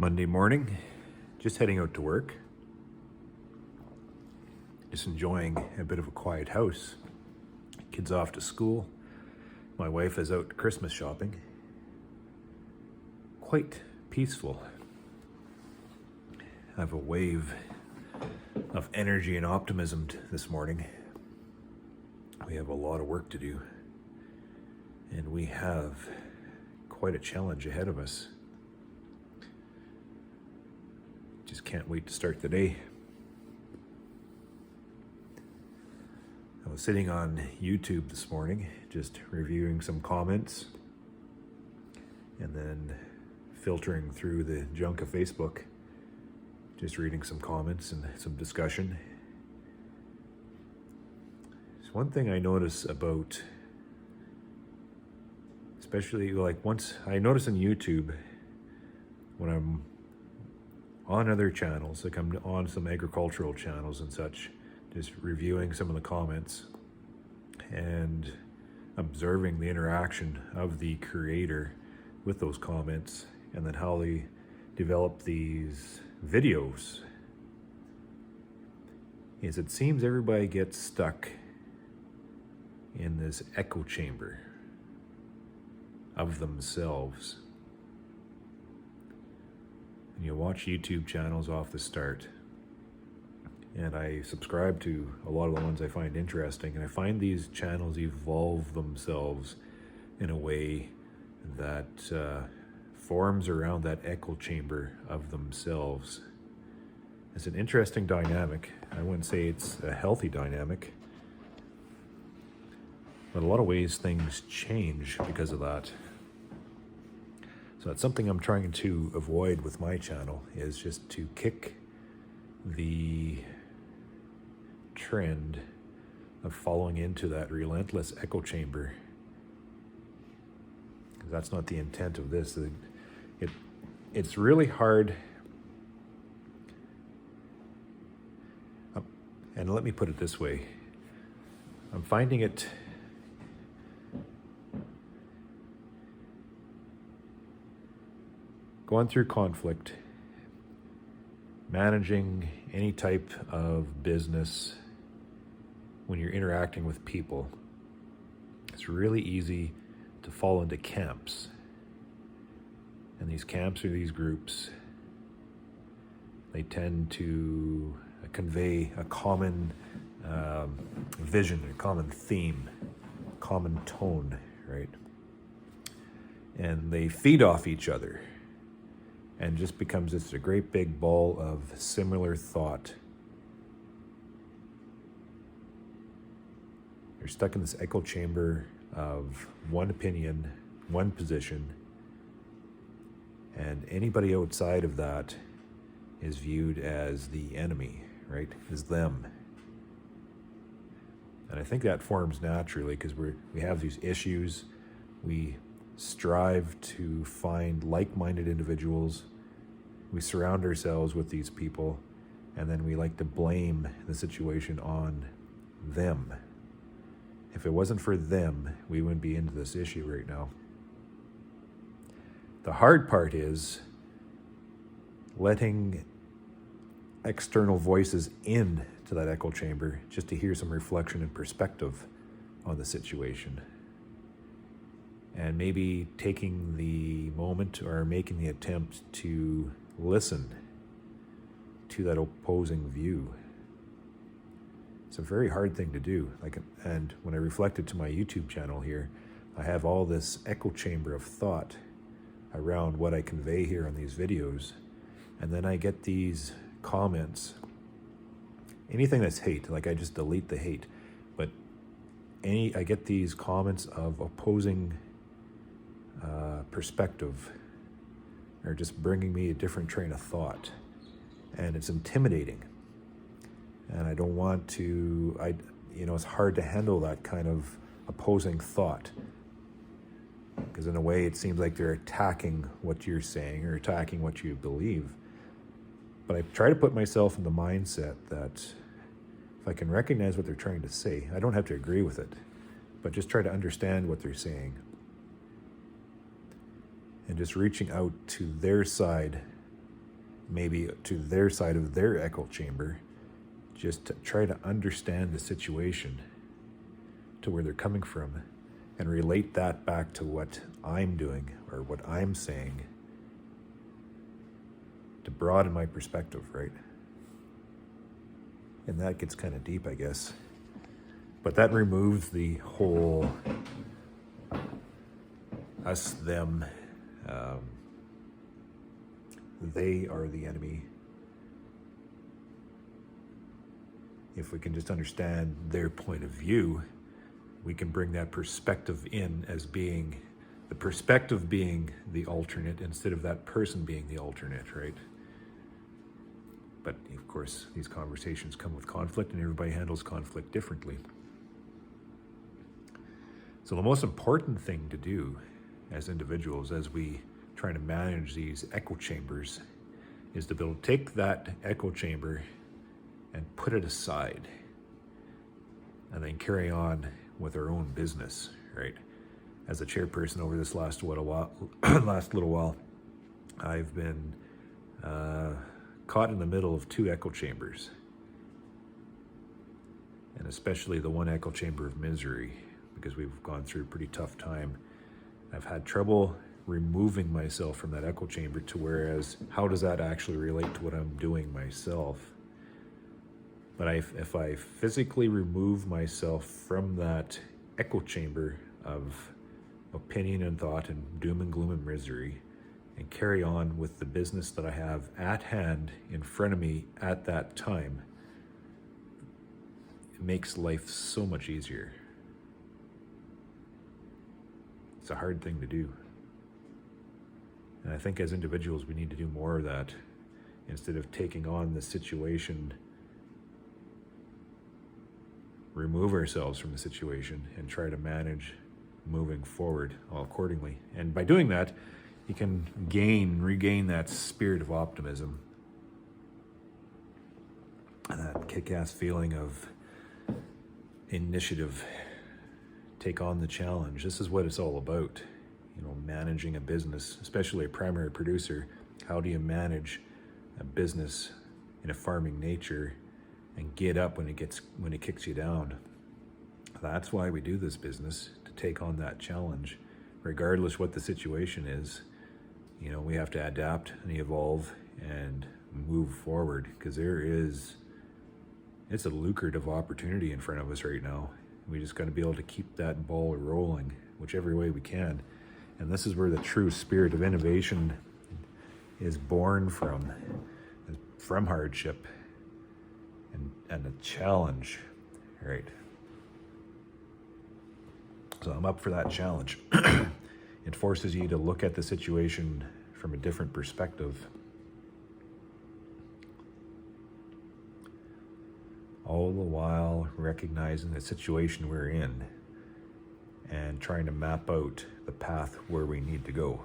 Monday morning, just heading out to work. Just enjoying a bit of a quiet house. Kids off to school. My wife is out Christmas shopping. Quite peaceful. I have a wave of energy and optimism this morning. We have a lot of work to do, and we have quite a challenge ahead of us. Just can't wait to start the day. I was sitting on YouTube this morning, just reviewing some comments and then filtering through the junk of Facebook, just reading some comments and some discussion. There's one thing I notice about, especially once I notice on YouTube, when I'm on other channels, like I'm on some agricultural channels and such, just reviewing some of the comments and observing the interaction of the creator with those comments, and then how they develop these videos, is it seems everybody gets stuck in this echo chamber of themselves. And you watch YouTube channels off the start, and I subscribe to a lot of the ones I find interesting, and I find these channels evolve themselves in a way that forms around that echo chamber of themselves. It's an interesting dynamic. I wouldn't say it's a healthy dynamic, but in a lot of ways things change because of that. So that's something I'm trying to avoid with my channel, is just to kick the trend of falling into that relentless echo chamber. That's not the intent of this. It's really hard. And let me put it this way. I'm finding it going through conflict, managing any type of business when you're interacting with people. It's really easy to fall into camps. And these camps or these groups, they tend to convey a common vision, a common theme, common tone, right? And they feed off each other, and just becomes just a great big ball of similar thought. You're stuck in this echo chamber of one opinion, one position, and anybody outside of that is viewed as the enemy, right? As them. And I think that forms naturally because we have these issues. We strive to find like-minded individuals. We surround ourselves with these people, and then we like to blame the situation on them. If it wasn't for them, we wouldn't be into this issue right now. The hard part is letting external voices in to that echo chamber just to hear some reflection and perspective on the situation. And maybe taking the moment or making the attempt to listen to that opposing view. It's a very hard thing to do. And when I reflected to my YouTube channel here, I have all this echo chamber of thought around what I convey here on these videos. And then I get these comments. Anything that's hate, I just delete the hate. But I get these comments of opposing perspective, or just bringing me a different train of thought. And it's intimidating. And I don't want to, it's hard to handle that kind of opposing thought. Because in a way, it seems like they're attacking what you're saying or attacking what you believe. But I try to put myself in the mindset that if I can recognize what they're trying to say, I don't have to agree with it, but just try to understand what they're saying. And just reaching out to their side maybe to their side of their echo chamber, just to try to understand the situation to where they're coming from and relate that back to what I'm doing or what I'm saying to broaden my perspective, right? And that gets kind of deep, I guess. But that removes the whole us, them, they are the enemy. If we can just understand their point of view, we can bring that perspective in as being, the perspective being the alternate instead of that person being the alternate, right? But of course, these conversations come with conflict and everybody handles conflict differently. So the most important thing to do as individuals, as we try to manage these echo chambers, is to be able to take that echo chamber and put it aside and then carry on with our own business, right? As a chairperson over this last little while, I've been caught in the middle of two echo chambers, and especially the one echo chamber of misery, because we've gone through a pretty tough time. I've had trouble removing myself from that echo chamber to whereas how does that actually relate to what I'm doing myself? But if I physically remove myself from that echo chamber of opinion and thought and doom and gloom and misery and carry on with the business that I have at hand in front of me at that time, it makes life so much easier. It's a hard thing to do. And I think as individuals, we need to do more of that instead of taking on the situation, remove ourselves from the situation and try to manage moving forward accordingly. And by doing that, you can regain that spirit of optimism and that kick-ass feeling of initiative. Take on the challenge. This is what it's all about. You know, managing a business, especially a primary producer. How do you manage a business in a farming nature and get up when it kicks you down? That's why we do this business, to take on that challenge, regardless what the situation is. You know, we have to adapt and evolve and move forward, because it's a lucrative opportunity in front of us right now. We just got to be able to keep that ball rolling whichever way we can. And this is where the true spirit of innovation is born from hardship and a challenge, right? So I'm up for that challenge. It forces you to look at the situation from a different perspective. All the while recognizing the situation we're in and trying to map out the path where we need to go.